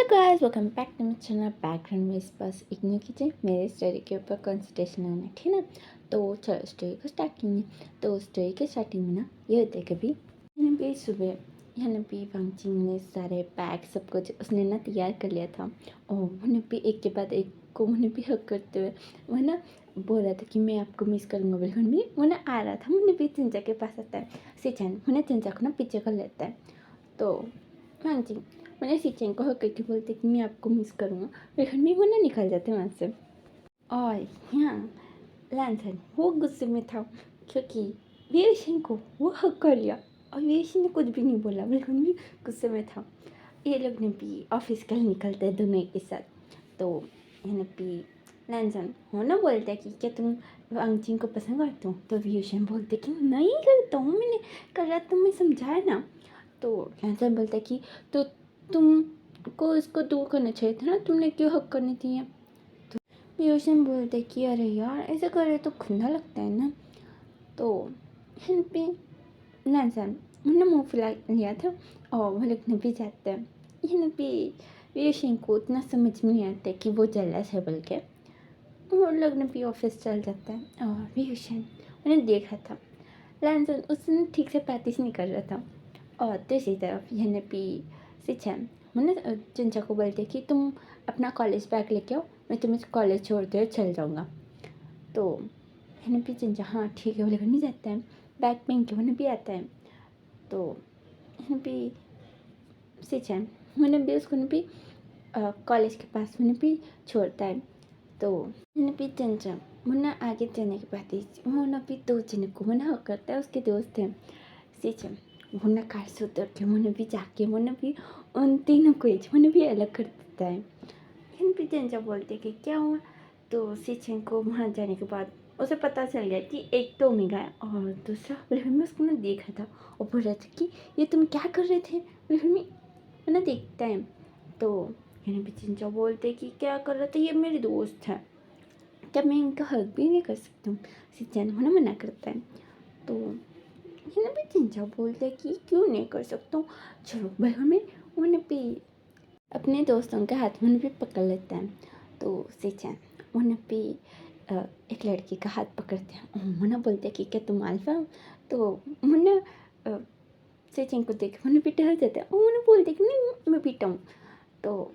Guys welcome back to my channel background में बस ignore कीजिए मेरे स्टोरी के ऊपर कंसंट्रेशन होना है, ठीक ना। तो चलो स्टोरी को स्टार्ट करेंगे। तो स्टोरी के स्टार्टिंग में ना ये होता है कभी यहाँ पे सुबह यहाँ पे वांगचिन ने सारे बैग सब कुछ उसने ना तैयार कर लिया था और उन्हें भी एक के बाद एक को उन्हें भी हक करते हुए वह ना बोल रहा था कि मैं आपको मिस करूँगा। बिल्कुल भी वो ना आ रहा था, मुझे भी चिंचा के पास आता है सिचन उन्हें चिंचा को ना पीछे कर लेता है। तो वांगचिन मैंने सिचन को हक करके बोलते कि मैं आपको मिस करूँगा, लेकिन भी वो ना निकल जाते वहाँ से। और यहाँ लैंसन वो गुस्से में था क्योंकि वीरशन को वो हक कर लिया और वीरशन ने कुछ भी नहीं बोला, बिल्कुल भी गुस्से में था। ये लोग ने भी ऑफिस के लिए निकलते हैं दोनों एक साथ। तो यहाँ भी लैंसन हो ना बोलता है कि क्या तुम वांगचिन को पसंद करते हो, तो वीरशन बोलते कि नहीं करता हूँ, मैंने करा तुम्हें समझाया ना। तो लैंसन बोलता है कि तो तुमको इसको दूर करना चाहिए था ना, तुमने क्यों हक करनी थी। पीयूषन बोलते कि अरे यार ऐसे करे तो खुंदा लगता है ना। तो इन पे लैंसन उन्होंने मुँह फुला लिया था और वो लोग भी जाते हैं। इन पे पीयूषन को उतना समझ में नहीं आता कि वो जेलस है, बोल के वो लोग ने भी ऑफिस चल जाता है। और पीयूषन उन्हें देखा था लैंसन उसने ठीक से प्रैक्टिस नहीं कर रहा था। और दूसरी तरफ यहाँ पे सिचन मैंने चिंचा को बोलते कि तुम अपना कॉलेज बैग लेके आओ, मैं तुम्हें कॉलेज छोड़ते हुए चल जाऊँगा। तो यहाँ पे चिंचा हाँ ठीक है बोले नहीं जाता है, बैग पहन के उन्हें भी आता है। तो यहाँ पे सिचन उन्हें भी उसको भी कॉलेज के पास उन्हें भी छोड़ता है। तो मैंने भी चिंचा मुन्ना आगे जाने के बाद मुन्ना भी दो जने को मुन्ना करता है, उसके दोस्त हैं सिचन मुन्ना कार से उतर के मुन्ना भी जाके मुन्ना भी उन तीनों को मुन्ना भी अलग कर देता है। इन भी चिंचा बोलते कि क्या हुआ। तो सिचन को वहाँ जाने के बाद उसे पता चल गया कि एक तो ओमेगा है और दूसरा बिल्कुल में उसको ना देखा था और बोल रहा था कि ये तुम क्या कर रहे थे, बिल्कुल में ना देखता है। तो यानी भी चिंचा बोलते कि क्या कर रहा था, ये मेरे दोस्त है, क्या मैं इनका हक भी नहीं कर सकता हूँ। सिचन उन्हें मना करता है। तो यानी भी चिंचा बोलते कि क्यों नहीं कर सकता हूँ, चलो बिल्कुल में उन्हें भी अपने दोस्तों के हाथ में भी पकड़ लेता है। तो सिचन उन्हें भी एक लड़की का हाथ पकड़ते हैं। मुन्ना बोलते हैं कि क्या तुम अल्फा हो। तो मुन्ना सिचन को देख मुन्ना भी डर जाता है और मुन्ना बोलते कि नहीं मैं पीटा हूँ। तो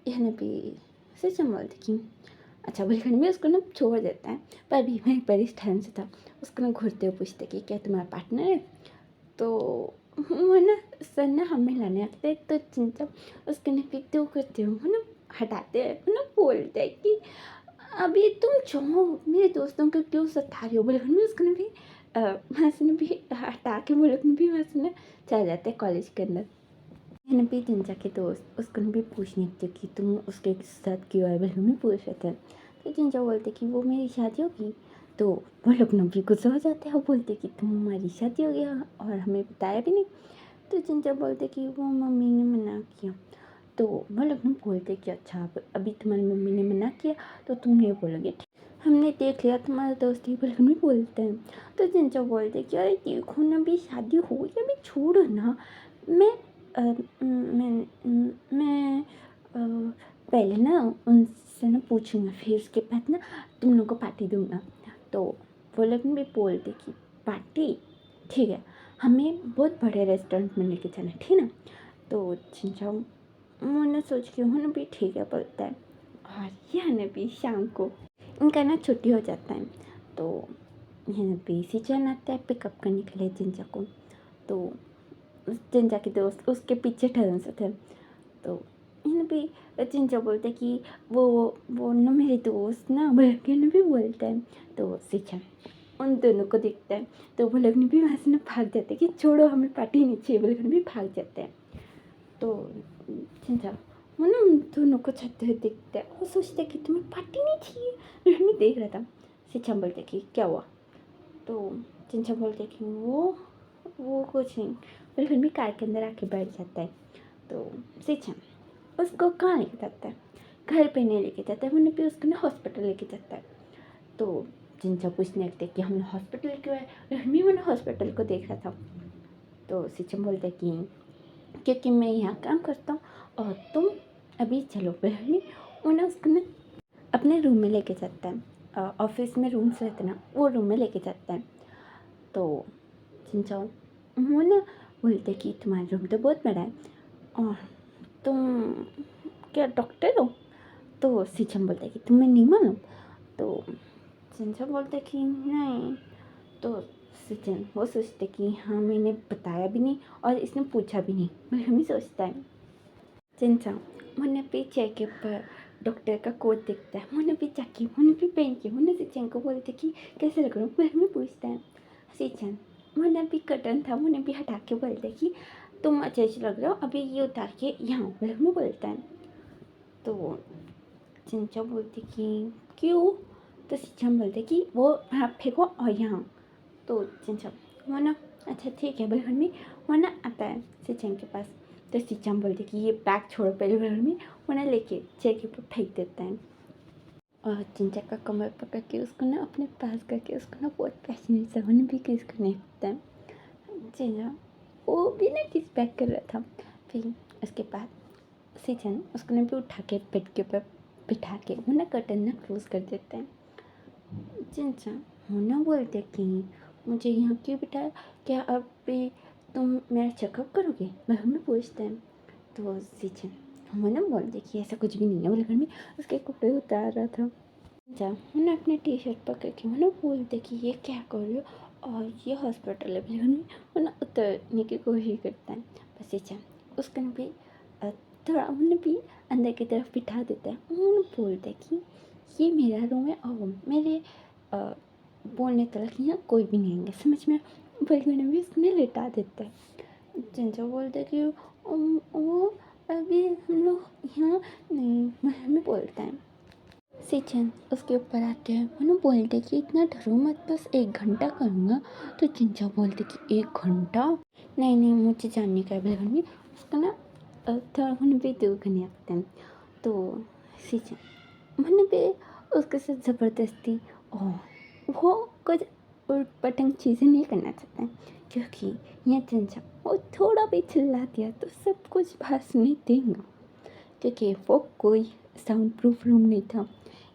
यह भी सिचन बोलते कि अच्छा बिल्कुल भी उसको ना छोड़ देता है। पर भी मैं परिष्ठान से था उसको ना घूरते हुए पूछते कि क्या तुम्हारा पार्टनर है। तो वो ना सर ना हमें लाने आते हैं। तो चिंता उसके ना भी तो करते हो ना हटाते हैं, ना बोलते हैं कि अभी तुम जाओ, मेरे दोस्तों को क्यों सता रही हो। बोले मैं उसको ना भी वहाँ से ना भी हटा के बोले भी वहाँ से ना चले जाते हैं कॉलेज के अंदर। मैंने भी चिंचा के दोस्त उसको ना भी पूछने थे कि तुम उसके साथ क्यों आए, बोले भी पूछ रहे थे। तो चिंचा बोलते कि वो मेरी शादी होगी। तो वो लोग ना भी गुस्सा हो जाते हैं और बोलते कि तुम हमारी शादी हो गया और हमें बताया भी नहीं। तो चिंचा बोलते कि वो मम्मी ने मना किया। तो वो लोग ना बोलते कि अच्छा अभी तुम्हारी मम्मी ने मना किया तो तुम नहीं बोलोगे, हमने देख लिया तुम्हारा दोस्त ही बिल्कुल भी बोलते हैं। तो चिंचा बोलते कि अरे देखो ना अभी शादी हो गई, अभी छोड़ो ना। मैं मैं पहले ना उनसे ना पूछूंगा, फिर उसके बाद ना तुम लोग को पार्टी दूंगा। तो वो लोग भी बोलते कि पार्टी ठीक है, हमें बहुत बड़े रेस्टोरेंट में लेके जाना, ठीक ना। तो चिंचा मैंने सोच के उन्होंने भी ठीक है बोलता है। और यह भी शाम को इनका ना छुट्टी हो जाता है। तो यह भी सिचन आता है पिकअप करने के लिए चिंचा को। तो चिंचा के दोस्त उसके पीछे ठहर से थे। तो इन भी चिंचा बोलते कि वो ना मेरे दोस्त ना बल्कि भी बोलता है। तो सिचन उन दोनों को देखता है। तो वो लोग भी वहाँ से ना भाग जाते हैं कि छोड़ो हमें पार्टी नहीं चाहिए, बोलकर भी भाग जाते हैं। तो चिंचा वो ना उन दोनों को छते हुए देखता है और सोचते कि तुम्हें पार्टी नहीं चाहिए, मैं देख रहा था। सिचन बोलते कि क्या हुआ। तो चिंचा बोलते कि वो कुछ नहीं, बिल्कुल भी कार के अंदर आके बैठ जाता है। तो सिचन उसको कहाँ लेके जाता है, घर पे नहीं लेके जाता है, उन्हें भी उसको ना हॉस्पिटल लेके जाता है। तो चिंचा पूछने लगते कि हमने हॉस्पिटल क्यों है, रश्मि मैंने हॉस्पिटल को देखा था। तो सिचन बोलते कि क्योंकि मैं यहाँ काम करता हूँ और तुम अभी चलो बहनी, वो ना उसको ना अपने रूम में लेके जाता है। ऑफिस में रूम्स रहते ना, वो रूम में लेके जाता है। तो चिंचाओ वो ना बोलते कि तुम्हारा रूम तो बहुत बड़ा है और तुम क्या डॉक्टर हो? तो सीचम बोलता है कि तुम्हें नहीं मालूम? तो चिंचा बोलते कि नहीं। तो सचिन वो सोचते कि हाँ मैंने बताया भी नहीं और इसने पूछा भी नहीं, मैं हम ही सोचता है। चिंचा मैंने भी चेक के ऊपर डॉक्टर का कोट दिखता है, मैंने भी जाके मैंने भी पहन के मैंने सिचन को बोलते कि कैसे लग रहा हूँ, फिर में पूछता है सिचन। मैंने भी कटन था, मैंने भी हटा के बोलते कि तुम अच्छे से लग रहे हो, अभी ये उतार के यहाँ फिर में बोलता है। तो चिंचा बोलती कि क्यों? तो सिचन बोलते कि वो हाथ फेंको और यहाँ। तो चिंचा वो ना अच्छा ठीक है बलगन में वो ना आता है सिचन के पास। तो सिचन बोलते कि ये बैग छोड़ो पहले बलगन में, वो ना लेके चेयर के ऊपर फेंक देता है और चिंचा का कमर पकड़ के उसको ना अपने पास करके उसको ना बहुत पैशनेट से उन्हें भी किस करने लगता है। चिंचा वो भी ना किस बैक कर रहा था। फिर उसके बाद सिचन उसको ना भी उठा के बेड के ऊपर बिठा के वो ना कर्टन ना क्लोज कर देता है। चिंचा वो ना बोलते कि मुझे यहाँ क्यों बिठाया, क्या अब भी तुम मेरा चेकअप करोगे? मैं हमें पूछते हैं। तो सिचन वो ना बोलते कि ऐसा कुछ भी नहीं है, बोले घर में उसके कपड़े उतार रहा था। चिंचा वो ना अपने टी शर्ट पकड़ के वो ना बोलते कि ये क्या कर रहे हो और ये हॉस्पिटल है, बोले घर में वो ना उतरने की कोशिश करता है। बस सिचन उसको ना भी थोड़ा उन्हें भी अंदर की तरफ बिठा देता है। उन्होंने बोलते कि ये मेरा रूम है और मेरे बोलने तक यहाँ कोई भी नहीं आएंगे, समझ में? बलगन भी उसने लेटा देता है। चिंचा बोलते कि वो अभी हम लोग यहाँ नहीं हमें बोलता है। सिचन उसके ऊपर आते हैं, उन्हें बोलते कि इतना डरो मत, बस 1 घंटा करूँगा। तो चिंचा बोलते कि 1 घंटा? नहीं नहीं मुझे जानने का है बलगन भी उसका ना थोड़ा उन्हें भी दूर करने लगते हैं। तो सिचन मैंने भी उसके साथ ज़बरदस्ती और वो कुछ उटपटंग चीज़ें नहीं करना चाहता है, क्योंकि यह चिंचा वो थोड़ा भी चिल्ला दिया तो सब कुछ भास नहीं देगा, क्योंकि वो कोई साउंड प्रूफ रूम नहीं था।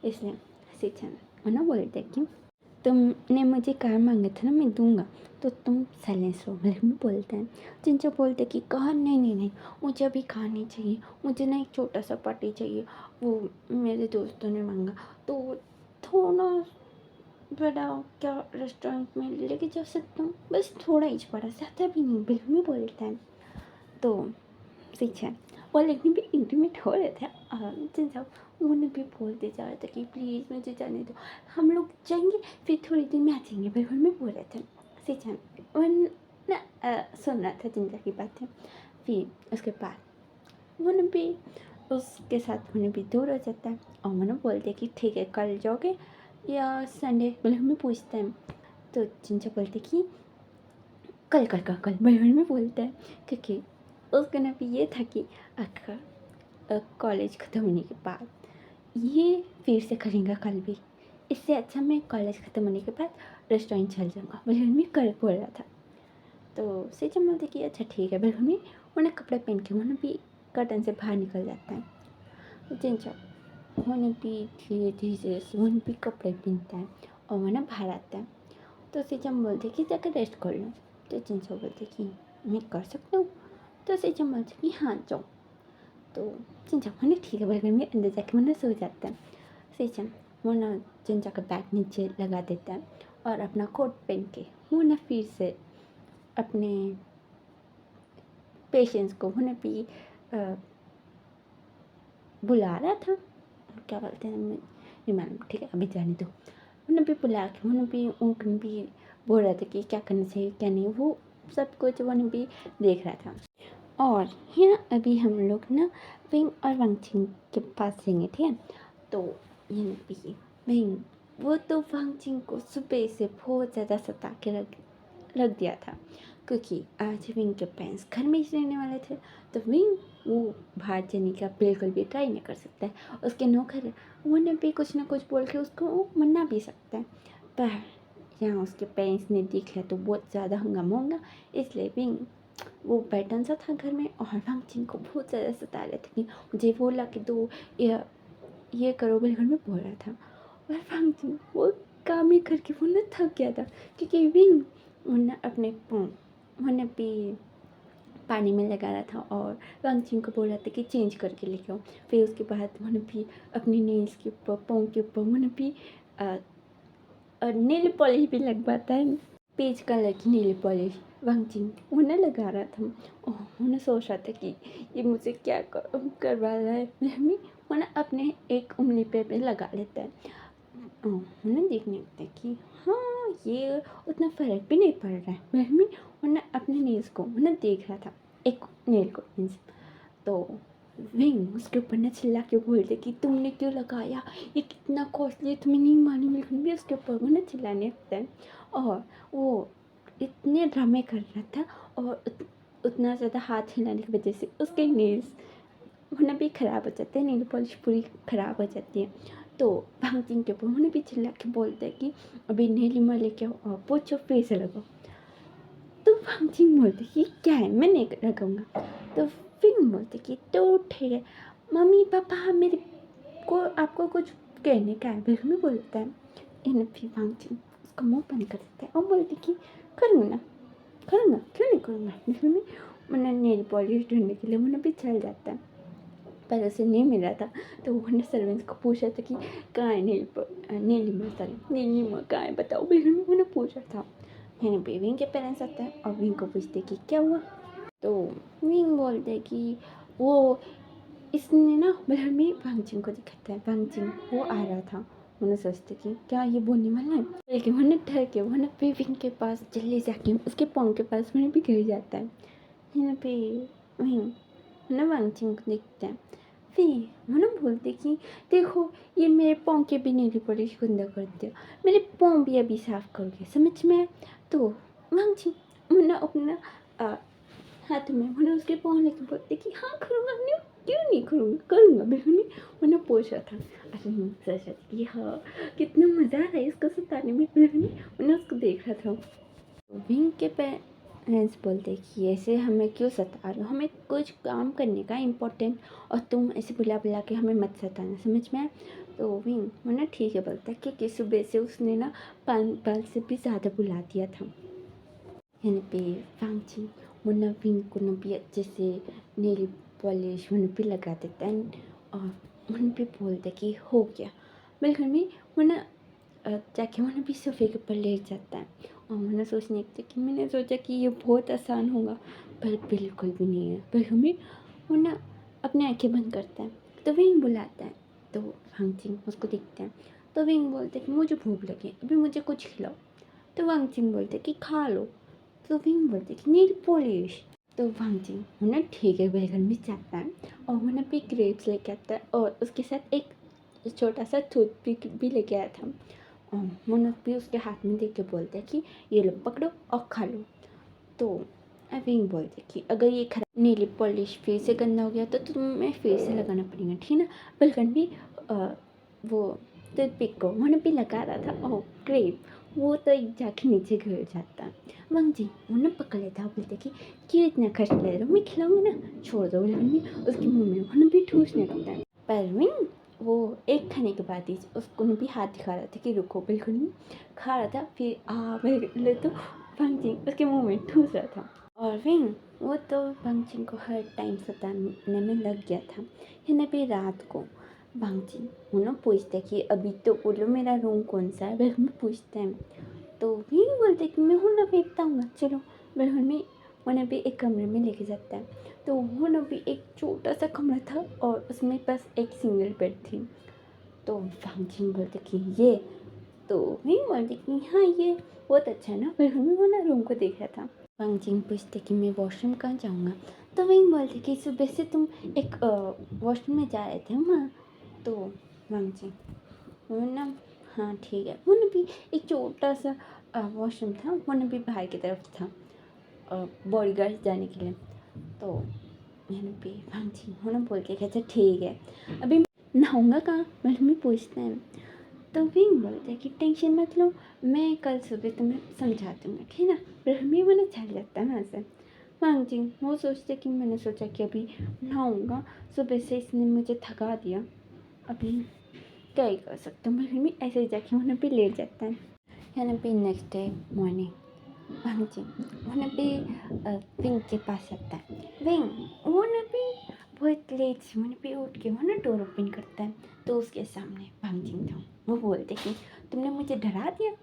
इसलिए सिचन ना बोलते कि तुमने मुझे कार मांगे था ना, मैं दूंगा, तो तुम साइलेंस रहो, मेरे में बोलते हैं। चिंचा बोलते कि कहा नहीं नहीं नहीं, मुझे अभी कार नहीं चाहिए, मुझे ना एक छोटा सा पार्टी चाहिए, वो मेरे दोस्तों ने मांगा, तो थोड़ा बड़ा क्या रेस्टोरेंट में लेके जा सकता हूँ, बस थोड़ा ही बड़ा, ज़्यादा भी नहीं, बिल में बोलता है। तो सिचन वो लेकिन भी इंटीमेट हो रहे थे चिंचा उन्हें भी बोलते जा रहे थे कि प्लीज़ मुझे जाने दो, हम लोग जाएंगे फिर थोड़ी देर में आ जाएंगे, बिल्कुल में बोल रहे थे। सिचन वन ना सुन रहा था चिंचा की बातें। फिर उसके बाद वो भी उसके साथ उन्हें भी दूर हो जाता है और मनो बोलते कि ठीक है कल जाओगे या संडे, बोले हमें पूछते हैं। तो चिंचा बोलते कि कल कल का कल बड़े में बोलता है, क्योंकि उसका ना भी ये था कि आखिर कॉलेज ख़त्म होने के बाद ये फिर से करेंगे कल भी, इससे अच्छा मैं कॉलेज ख़त्म होने के बाद रेस्टोरेंट चल जाऊँगा, बलगन में कल बोल रहा था। तो सिचम बोलते कि अच्छा ठीक है, बलगन में उन्हें कपड़े पहन के उन्हें भी कर्टन से बाहर निकल जाता है। चिंचा उन्हें भी धीरे धीरे उन्हें भी कपड़े पहनता है और वो ना बाहर आता है। तो सिचम बोलते कि जाकर रेस्ट कर लो। तो चिंचा बोलते कि मैं कर सकता हूँ? तो सिचम बोलते कि हाँ जाओ। तो चिंचा मैंने ठीक है बलगन में अंदर जाके मैंने सो जाता है। सिचम वो ना चिंचा का बैग नीचे लगा देता है और अपना कोट पहन के वो ना फिर से अपने पेशेंट्स को उन्हें भी बुला रहा था, क्या बोलते हैं नहीं मालूम, ठीक है अभी जाने दो। उन्हें भी बुला के उन्हें भी उनको भी बोल रहा था कि क्या करना चाहिए क्या नहीं, वो सब कुछ उन्हें भी देख रहा था। और यहाँ अभी हम लोग ना विंग और वांगचिंग के पास जाएंगे, ठीक है? तो यहाँ भी विंग वो तो वांगचिंग को सुबह से बहुत ज़्यादा सता के रख दिया था, क्योंकि आज विंग के पेरेंट्स घर में ही रहने वाले थे। तो विंग वो बाहर जाने का बिल्कुल भी ट्राई नहीं कर सकता है, उसके नौकर उन्हें भी कुछ ना कुछ बोल के उसको मना भी सकता है, पर यहाँ उसके पेरेंट्स ने देख लिया तो बहुत ज़्यादा हंगामा होगा, इसलिए विंग वो पैटर्न सा था घर में और वांगचिन को बहुत ज़्यादा सता रहे थे कि मुझे वो ला के दो, ये करो, बोले घर में बोल रहा था। और वांगचिन वो काम ही करके वो ना थक गया था, क्योंकि विंग वो ना अपने वो ना भी पानी में लगा रहा था और वांगचिन को बोल रहा था कि चेंज करके लेके आओ। फिर उसके बाद मैंने भी अपनी नेल्स के ऊपर, पाँव के ऊपर मैंने भी नेल पॉलिश भी लगवाता है, पेज कलर की नेल पॉलिश वांगचिन उन्हें लगा रहा था। और उन्हें सोच रहा था कि ये मुझे क्या करवा रहा है। मम्मी उन्हें अपने एक उंगली पे लगा लेता है। उन्हें देखने लगता है कि हाँ ये उतना फ़र्क भी नहीं पड़ रहा है। मम्मी उन्हें अपने नेल्स को उन्हें देख रहा था, एक नेल को मीन्स। तो विंग उसके ऊपर न चिल्ला के बोलते कि तुमने क्यों लगाया, ये कितना कॉस्टली है, तुम्हें नहीं मालूम। लेकिन भी उसके ऊपर वो न चिल्लाने लगता है और वो इतने ड्रामे कर रहा था और उतना ज़्यादा हाथ हिलाने की वजह से उसके नेल्स उन्हें भी ख़राब हो जाते हैं, नेल पॉलिश पूरी ख़राब हो जाती है। तो वांगचिन के ऊपर उन्हें भी चिल्ला के बोलते हैं कि अभी नेल रिमूवर लेके आओ और पोछो, फिर से लगाओ। तो वांगचिन बोलते कि क्या है, मैं नहीं लगाऊंगा। तो फिर बोलते कि तो ठीक है मम्मी पापा, मेरे को आपको कुछ कहने का है, बिल्कुल में बोलता है। इन फिर वांगचिन उसका मुंह बंद कर देता है और बोलते कि करूँगा, करूँगा, क्यों नहीं करूँगा। बिल्कुल में मैंने नेल पॉलिश ढूंढने के लिए मैंने भी चल जाता है, पर उसे नहीं मिला था। तो उन्होंने सर्वेंट्स को पूछा था कि कहाँ है नेल रिमूवर कहाँ है, बताओ। बिल्कुल में उन्होंने पूछा था। मैंने भी विंग के पेरेंट्स आते हैं और विंग को पूछते कि क्या हुआ। तो विंग बोलते कि वो इसने ना बलहर में वांगचिन को दिखाता है। वांगचिन वो आ रहा था, उन्हें सोचते कि क्या ये बोलने वाला है। लेकिन उन्हें डर के वो ना पे विंग के पास जल्दी जाके उसके पाँव के पास उन्हें भी गिर जाता है। यहाँ पे विंग ना वांगचिन को देखता है। फिर वो ना बोलते कि देखो ये मेरे पाँव के भी नेल पॉलिश गंदा कर दिया, मेरे पाँव भी अभी साफ करोगे, समझ में आया। तो वांगचिन मुन्ना अपना हाथ में मैंने उसके पाँव लेके बोलते कि हाँ करूँगा, नहीं क्यों नहीं करूँगा, करूँगा। बिल्कुल नहीं मैंने पूछा था। अरे सोचा था कि हाँ कितना मज़ा आ रहा है इसको सताने में। बिल्कुल नहीं मैंने उसको देख रहा था। विंग के पेरेंट्स बोलते कि ऐसे हमें क्यों सता रहे हो, हमें कुछ काम करने का इम्पोर्टेंट, और तुम ऐसे बुला बुला के हमें मत सताना, समझ में आया। तो विंग मुन्ना ठीक है बोलता है क्योंकि सुबह से उसने ना 5 बार से भी ज़्यादा बुला दिया था। यहाँ पे वांगचिन मुन्ना विंग को न भी अच्छे से नेल पॉलिश मुन्ना भी लगा देता है और मुन्ना भी बोलता है कि हो गया। बिल्कुल में मुन्ना जाके मुन्ना भी सोफे के ऊपर लेट जाता है और मुन्ना सोचने लगता है कि मैंने सोचा कि ये बहुत आसान होगा, पर बिल्कुल भी नहीं है। बिल्कुल में मुन्ना अपनी आँखें बंद करता है। तो विंग बुलाता है, तो वांगचिन उसको देखते हैं। तो विंग बोलते हैं कि मुझे भूख लगी, अभी मुझे कुछ खिलाओ। तो वांगचिन बोलते कि खा लो। तो विंग बोलते कि नेल पॉलिश। तो वांगचिन मुन्ना ठीक है बैगन में जाता है और मुन्ना भी ग्रेप्स लेके आता है और उसके साथ एक छोटा सा टूथपिक भी लेके आया था। और मुन्ना भी उसके हाथ में दे के बोलते हैं कि ये लो पकड़ो और खा लो। तो विंग बोलते कि अगर ये खराब नेल पॉलिश फिर से गंदा हो गया तो तुम्हें फिर से लगाना पड़ेगा, ठीक ना। बल्कि भी वो टूथपिक को मैंने भी लगा रहा था और ग्रेप वो तो जाके नीचे गिर जाता। वांगचिन उन्हें पकड़ लेता है, बोलते कि क्यों इतना कष्ट ले रहे हो, मैं खिलाऊंगी ना, छोड़ दो। लेकिन उसके मुंह में उन्हें भी ठूसने लगता है। पर विंग वो एक खाने के बाद ही उसको भी हाथ दिखा रहा था कि रुको, बिल्कुल नहीं खा रहा था। फिर बोले तो वांगचिन उसके मुंह में ठूस रहा था और विंग वो तो वांगचिन को हर टाइम सताने में लग गया था। यानी भी रात को वांगचिन उन्हें पूछते कि अभी तो बोलो मेरा रूम कौन सा है, बिल्कुल में पूछते हैं। तो विंग बोलते कि मैं हूँ ना भी बताऊँगा, चलो। बिल्कुल में उन्हें भी एक कमरे में लेके जाता है। तो वो ना भी एक छोटा सा कमरा था और उसमें बस एक सिंगल बेड थी। तो वांगचिन बोलते कि ये, तो विंग बोलते कि हाँ ये बहुत अच्छा है ना। बिल्कुल में वो ना रूम को देख रहा था। वांगचिन पूछते कि मैं वॉशरूम कहाँ जाऊँगा। तो विंग बोलते कि सुबह से तुम एक वॉशरूम में जा रहे थे वहाँ। तो वांगचिन वो ना हाँ ठीक है, वो ना भी एक छोटा सा वॉशरूम था, वो ना भी बाहर की तरफ था बॉडीगार्ड जाने के लिए। तो मैंने भी वांगचिन वो ना बोल के अच्छा ठीक है, अभी नहाऊँगा कहाँ, मैं पूछते हैं। तो विंग बोलते हैं कि टेंशन मत लो, मैं कल सुबह तुम्हें समझा दूँगा, ठीक है ना। फिर हमें वो ना चल जाता है वहाँ से। हाँ जी, वो सोचते कि मैंने सोचा कि अभी नहाऊँगा, सुबह से इसने मुझे थका दिया, अभी क्या ही कर सकता हूँ। मैं भी ऐसे ही जाके वहाँ पे लेट जाता है। यानी भी नेक्स्ट डे मॉर्निंग हाँ जी, वहाँ पे विंग के पास आता है। विंग वहाँ पे बहुत लेट से वहाँ पे उठ के वहाँ डोर ओपन करता है, तो उसके सामने भांगचिंग था। वो बोलते कि तुमने मुझे डरा दिया।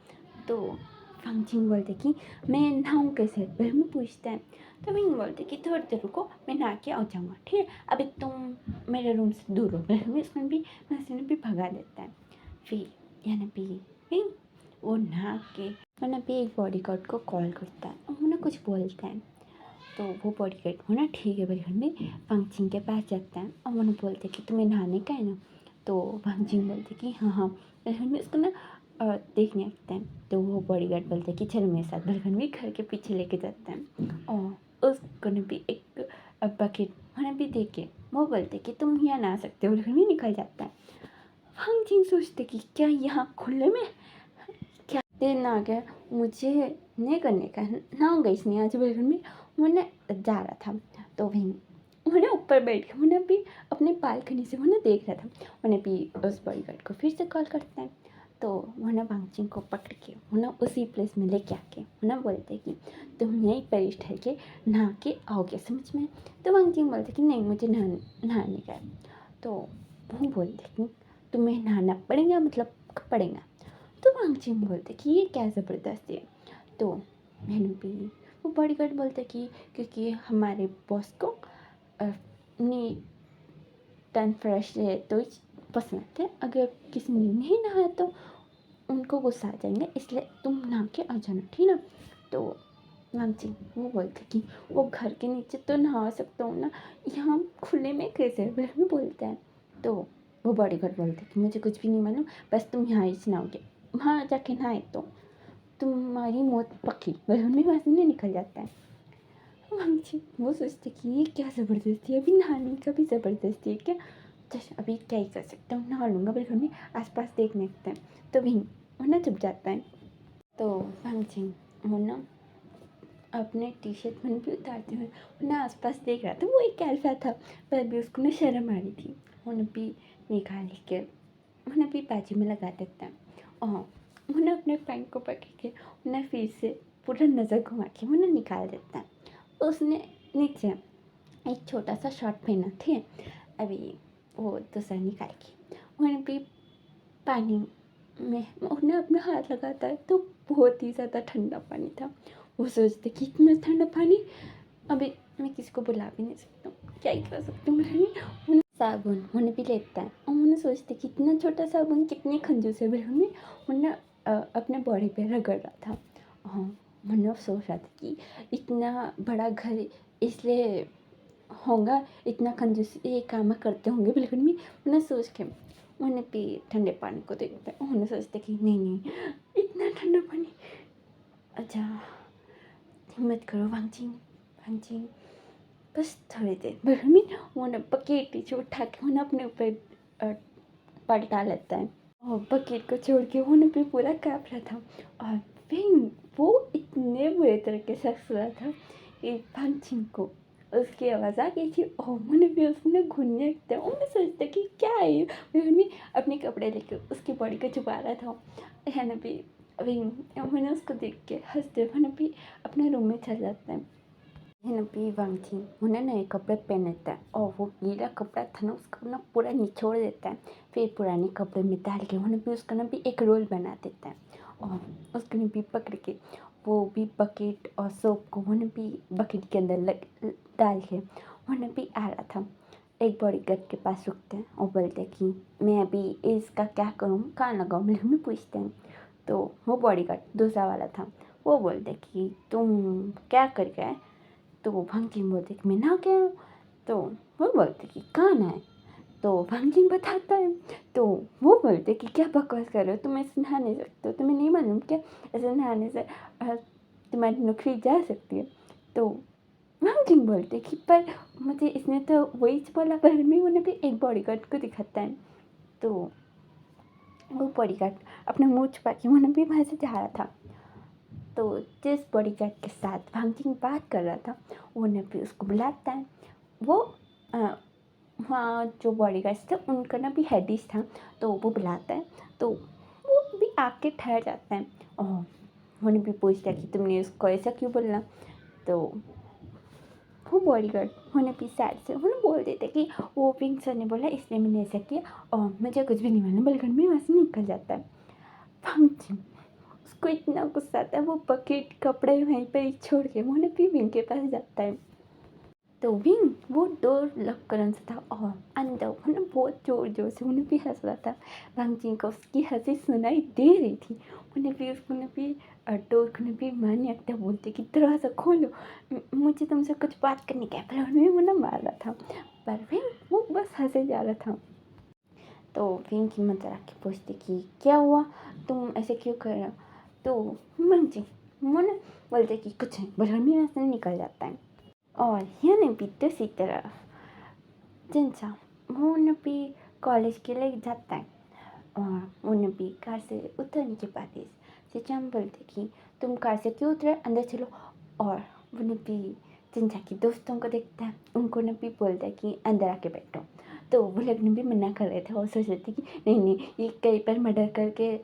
तो भांगचिंग बोलते कि मैं नहाऊँ कैसे, फिर मैं पूछता है। तो विंग बोलते कि थोड़ी देर रुको, मैं नहा के आ जाऊँगा, ठीक है, अभी तुम मेरे रूम से दूर हो। फिर उसमें भी हंसने भी भगा देता है। फिर यानी भी विंग वो नहा के वरना भी एक बॉडीगार्ड को कॉल करता है और उन्हें कुछ बोलता है। तो वो बॉडीगार्ड वो ना ठीक है बलगन में भांगचिंग के पास जाता है और उन्हें बोलते कि तुम्हें नहाने का है ना। तो भांगचिंग बोलते कि हाँ हाँ। बलगन में उसको ना देखने लगता है। तो वो बॉडीगार्ड बोलते कि चलो मेरे साथ। बलगन में घर के पीछे लेके जाता है और उसको ने भी एक बकेट उन्हें भी दे के वो बोलते कि तुम यहाँ नहा सकते हो। बलगन में निकल जाता है। भांगचिंग सोचते कि क्या यहाँ खुले में क्या देर ना आ गया, मुझे नहीं करने का ना गई इसने आज बलगन में मैंने जा रहा था। तो वहीं मैंने ऊपर बैठ के मैंने भी अपने बालकनी से मैंने देख रहा था। मैंने भी उस बॉडीगार्ड को फिर से कॉल करता है। तो मैंने भांगचिंग को पकड़ के मैंने उसी प्लेस में लेके आके मैंने बोलते कि तुम यहीं पर ठहर के नहा के आओगे, समझ में। तो भांगचिंग बोलते कि नहीं मुझे नहाने का है। तो वो बोलते कि तुम्हें नहाना पड़ेगा, मतलब पड़ेगा। तो भांगचिंग बोलते कि ये क्या ज़बरदस्ती है। तो मैंने भी वो बॉडीगार्ड बोलते कि क्योंकि हमारे बॉस को नीट एंड फ्रेश है तो पसंद है, अगर किसी ने नहीं नहाया तो उनको गुस्सा आ जाएंगे, इसलिए तुम नहा के आ जाना, ठीक ना। तो भांगचिंग वो बोलते कि वो घर के नीचे तो नहा सकता हूँ ना, यहाँ खुले में कैसे में बोलता है। तो वो बॉडीगार्ड बोलते कि मुझे कुछ भी नहीं मालूम, बस तुम यहाँ ही नहाओगे, वहाँ जाके नहाए तो तुम्हारी मौत पक्की। बलून वहाँ से नहीं निकल जाता है। भांगचिंग वो सोचते कि ये क्या ज़बरदस्ती है, अभी नहाने का भी ज़बरदस्ती है क्या। जैसे अभी क्या ही कर सकता हूँ, नहा लूँगा। बलून में आसपास देखने लगता है। तो भी वो ना चुप जाता है। तो भांगचिंग वो ना अपने टी शर्ट मन भी उतारते हुए ना आसपास देख रहा था। वो एक अल्फा था, पर भी उसको ना शर्म आ रही थी। उन्हें भी निकाल के उन्हें भी बाजू में लगा देता है और उन्हें अपने पैंट को पकड़ के उन्हें फिर से पूरा नज़र घुमा के उन्हें निकाल देता है। उसने नीचे एक छोटा सा शर्ट पहना थे, अभी वो दूसरा निकाल के उन्हें भी पानी में उन्हें अपना हाथ लगाता है तो बहुत ही ज़्यादा ठंडा पानी था। वो सोचते कि इतना ठंडा पानी, अभी मैं किसी को बुला भी नहीं सकता हूँ, क्या ही कर सकती हूँ। मैं साबुन उन्हें भी लेता है और उन्हें सोचते कि इतना छोटा साबुन कितने खंजूस है। उन्हें उन्हें अपने बॉडी पे रगड़ रहा था। हाँ, मैंने सोच रहा था कि इतना बड़ा घर इसलिए होगा, इतना कंजूस ये काम करते होंगे। बिल्कुल भी उन्हें सोच के उन्हें भी ठंडे पानी को देखते हैं। उन्हें सोचते कि नहीं नहीं इतना ठंडा पानी, अच्छा हिम्मत करो भांगचिंग, भांगचिंग बस थोड़ी देर। बिल्कुल भी उन्हें बकेट नीचे उठा के उन्हें अपने ऊपर पलटा लेता है और बकेट को छोड़ के उन्हें भी पूरा काँप रहा था। और फिर वो इतने बुरे तरीके से हंस रहा था कि भांगचिंग को उसकी आवाज़ आ गई थी और मैंने भी उसने घूमने लगता है। मैं सोचता कि क्या है ये। भी अपने कपड़े लेके उसकी बॉडी को छुपा रहा था। है भी अभी मैंने उसको देख के हंसते मैंने भी अपने रूम में चल जाता है। है भी भांगचिंग उन्हें नए कपड़े पहन लेता है और वो गीला कपड़ा था ना उसको ना पूरा निचोड़ देता है। फिर पुराने कपड़े में डाल के उन्हें भी उसका ना भी एक रोल बना देता है और उसको ने भी पकड़ के वो भी बकेट और सोप को उन्हें भी बकेट के अंदर डाल के उन्हें भी आ रहा था। एक बॉडीगार्ड के पास रुकते हैं और बोलते हैं कि मैं अभी इसका क्या करूँ, कहाँ लगाऊँ, में पूछते हैं। तो वो बॉडीगार्ड दूसरा वाला था, वो बोलते कि तुम क्या कर गए। तो भांगचिंग बोलते कि मैं नहा के आया हूँ। तो वो बोलते कि कहाँ नहाए। तो भांगचिंग बताता है। तो वो बोलते कि क्या बकवास कर रहे हो, तुम ऐसे नहा नहीं सकते हो, तुम्हें नहीं मालूम क्या ऐसे नहाने से तुम्हारी नौकरी जा सकती है। तो भांगचिंग बोलते कि पर मुझे इसने तो वही बोला, पर मैं उन्हें भी एक बॉडीगार्ड को दिखाता है। तो वो बॉडीगार्ड अपना मुँह छुपा के उन्हें भी वहाँ से जा रहा था। तो तो जिस बॉडीगार्ड के साथ भांगचिंग बात कर रहा था वो ने भी उसको बुलाता है। वो वहाँ जो बॉडीगार्ड्स थे उनका ना भी हेडिस था, तो वो बुलाता है, तो वो भी आके ठहर जाता है और उन्हें भी पूछता है कि तुमने उसको ऐसा क्यों बोला। तो वो बॉडीगार्ड उन्हें भी सैड से उन्हें बोल देते कि वो पिंक सर ने बोला इसलिए मैंने ऐसा किया और मुझे कुछ भी नहीं मालूम, बल्कि में वहाँ से निकल जाता है। भांगचिंग उसको इतना गुस्सा आता है, वो बकेट कपड़े वहीं पर ही छोड़ के वो भी विंग के पास जाता है। तो विंग वो डोर लॉक करन था और अंदर उन्हें बहुत ज़ोर ज़ोर से उन्हें भी हंस रहा था। भांगचिंग को उसकी हंसी सुनाई दे रही थी। उन्हें भी उसको ने भी डोर को ने भी मारने लगता बोलते कि दरवाज़ा खोलो, मुझे तुमसे कुछ बात करनी क्या है, पर उन्हें वो ना मार रहा था, पर विंग वो बस हंसे जा रहा था। तो विंग की मत रख के पूछते कि क्या हुआ, तुम ऐसे क्यों कर रहे हो। तो भांगचिंग वो ना बोलते कि कुछ नहीं, बलगर्मी में से निकल जाता है। और यानी भी दूसरी तरफ जिनसा वो भी कॉलेज के लिए जाता है और उन्हें भी कार से उतरने के बाद सिचाम बोलते कि तुम कार से क्यों उतरे, अंदर चलो। और उन्हें भी जिनसा की दोस्तों को देखता है, उनको ने भी बोलता है कि अंदर आके बैठो। तो वो लोग ने भी मना कर रहे थे और सोच रहे थे कि नहीं नहीं ये कई बार मर्डर करके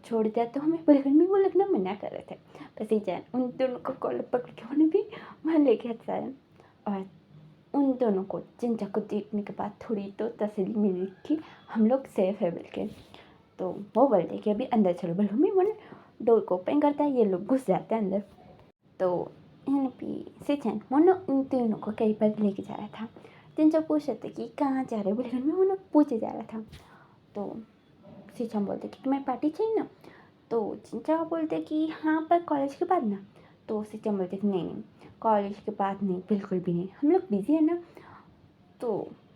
छोड़ दिया, तो हमें बलगन में वो लोग ना मना कर रहे थे। पर सिचान उन दोनों को कॉलर पकड़ के उन्हें भी वहाँ लेके आता है। और उन दोनों को जिनचा को देखने के बाद थोड़ी तो तसल्ली मिली कि हम लोग सेफ है बोल के। तो वो बोलते कि अभी अंदर चलो, बोलो मम्मी वो डोर को ओपन करता है, ये लोग घुस जाते हैं अंदर। तो यहाँ पे सिचन वो उन तीनों को कहीं पर लेके जा रहा था। जिनसे पूछ रहे थे कि कहाँ जा रहे हो, बोले घर में वो पूछे जा रहा था। तो सिचन बोलते कि तुम्हें पार्टी चाहिए ना। तो जिनचा बोलते कि हाँ पर कॉलेज के बाद ना। तो सिचन बोलते कि नहीं नहीं कॉलेज के बाद नहीं, बिल्कुल भी नहीं, हम लोग बिजी है ना। तो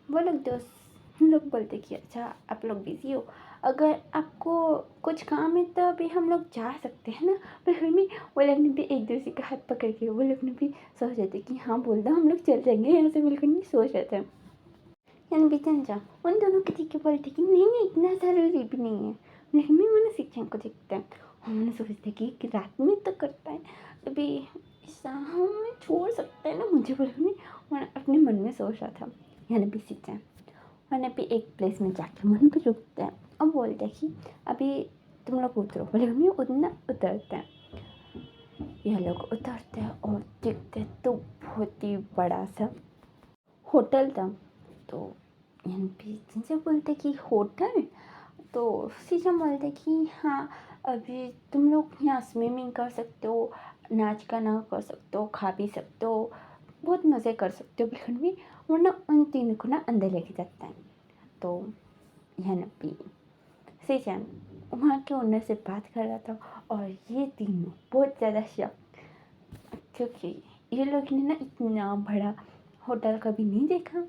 वो लोग दोस्त हम लोग बोलते कि अच्छा आप लोग बिज़ी हो, अगर आपको कुछ काम है तो अभी हम लोग जा सकते हैं ना। पर फिर भी वो लोग ने भी एक दूसरे का हाथ पकड़ के वो लोग ने भी सोच रहे थे कि हाँ बोल दो हम लोग चल जाएंगे यहाँ से, बिल्कुल नहीं सोच रहे थे। यानी बिचन जा उन दोनों के देख के बोलते कि नहीं नहीं इतना ज़रूरी भी नहीं है, लेकिन भी मैंने शिक्षण को देखते हैं और मैंने सोचते कि रात में तो करता है, अभी शाम में छोड़ सकते हैं ना मुझे, बोलूँ मैं अपने मन में सोच रहा था। यानी भी शिक्षण मैंने भी एक प्लेस में जाके मन पे रुकते हैं और बोलते हैं कि अभी तुम लोग उतरो, बोले हम उतना उतरते हैं। यह लोग उतरते हैं और देखते तो बहुत ही बड़ा सा होटल था। तो यहाँ पे जिनसे बोलते कि होटल, तो सीधा बोलते कि हाँ अभी तुम लोग यहाँ स्विमिंग कर सकते हो, नाच गाना कर सकते हो, खा पी सकते हो, बहुत मज़े कर सकते हो, बिल्कुल भी वरना उन तीनों को ना अंदर लेके जाता है। तो यहाँ पे सीजन वहाँ के ओनर से बात कर रहा था और ये तीनों बहुत ज़्यादा शॉक, क्योंकि ये लोग ने ना इतना बड़ा होटल कभी नहीं देखा।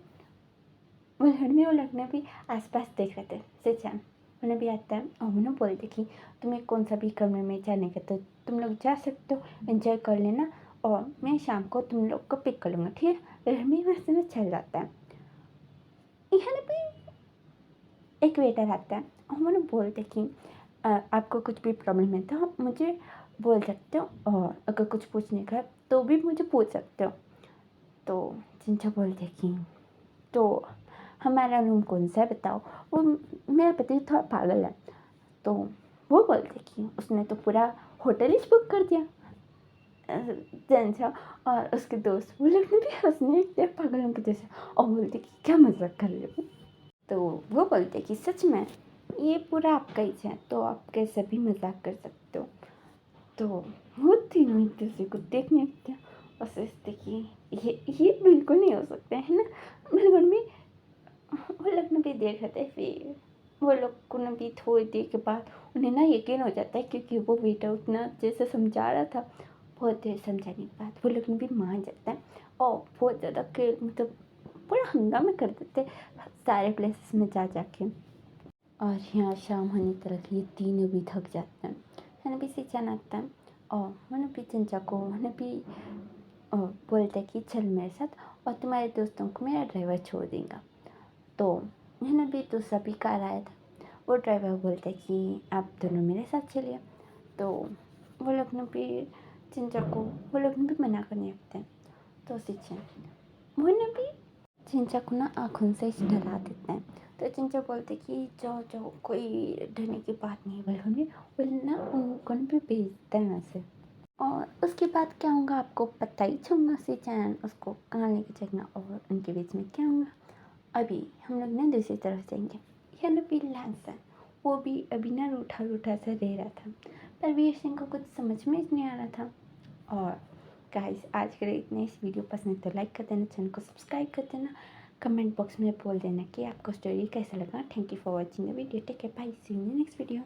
वो घर में वो लोग ने भी आसपास देख रहे थे। सीजन उन्हें भी आता है और उन्हें बोलते कि तुम्हें कौन सा भी कमरे में जाने का तो तुम लोग जा सकते हो, एंजॉय कर लेना और मैं शाम को तुम लोग को पिक कर लूँगा, ठीक है। घर में वैसे में चल जाता है। यहाँ पे एक वेटर आता है और मैंने बोलते कि आपको कुछ भी प्रॉब्लम है तो आप मुझे बोल सकते हो और अगर कुछ पूछने का है तो भी मुझे पूछ सकते हो। तो जिनसे बोलते कि तो हमारा रूम कौन सा है बताओ, वो मेरा पति थोड़ा पागल है। तो वो बोलते कि उसने तो पूरा होटल ही बुक कर दिया। जनसा और उसके दोस्त वो लोग ने भी हंसने लगते पागलों के जैसे और बोलते कि क्या मजाक कर रहे हो। तो वो बोलते कि सच में ये पूरा आपका ही है तो आप कैसे भी मजाक कर सकते हो। तो वो तीनों एक दूसरे को देखने लगते हैं और सोचते कि ये बिल्कुल नहीं हो सकता है ना। बिल्कुल भी वो लोग ने भी देख रहे थे, फिर वो लोग को ना भी थोड़ी देर के बाद उन्हें ना यकीन हो जाता है क्योंकि वो बेटा उतना जैसे समझा रहा था। बहुत देर समझाने के बाद वो लोग ने भी मान जाता है और बहुत ज़्यादा खेल मतलब पूरा हंगामा कर देते सारे प्लेसेस में जा जाके। और यहाँ शाम होने तक ये तीनों भी थक जाते हैं। मैंने भी सीचन आता है और मैंने भी चंचा को मैंने भी बोलता है कि चल मेरे साथ और तुम्हारे दोस्तों को मेरा ड्राइवर छोड़ देगा। तो मैंने भी दूसरा भी कार आया था, वो ड्राइवर बोलता है कि आप दोनों मेरे साथ चलिए। तो वो लोग ने भी चिंचा को वो लोग भी मना करने लगते हैं। तो सिंचन मोहन भी चिंचा को ना आँखों से डरा देते हैं। तो चिंचा बोलते कि जाओ जाओ, कोई डरने की बात नहीं है, बोले ना उनको भी भेजते हैं ऐसे। और उसके बाद क्या होगा आपको पता ही होगा। सिंचन उसको कहाँ लेके जाएगा और उनके बीच में क्या होगा। अभी हम लोग ना दूसरी तरफ जाएंगे। यह ना भी लैंसन वो भी अभी ना रूठा रूठा सा रह रहा था, पर वीर सिंह को कुछ समझ में नहीं आ रहा था। और गाइस आज के लिए इतने, इस वीडियो पसंद तो लाइक कर देना, चैनल को सब्सक्राइब कर देना, कमेंट बॉक्स में बोल देना कि आपको स्टोरी कैसा लगा। Thank you for watching the video. Take care, bye, see you in the next video.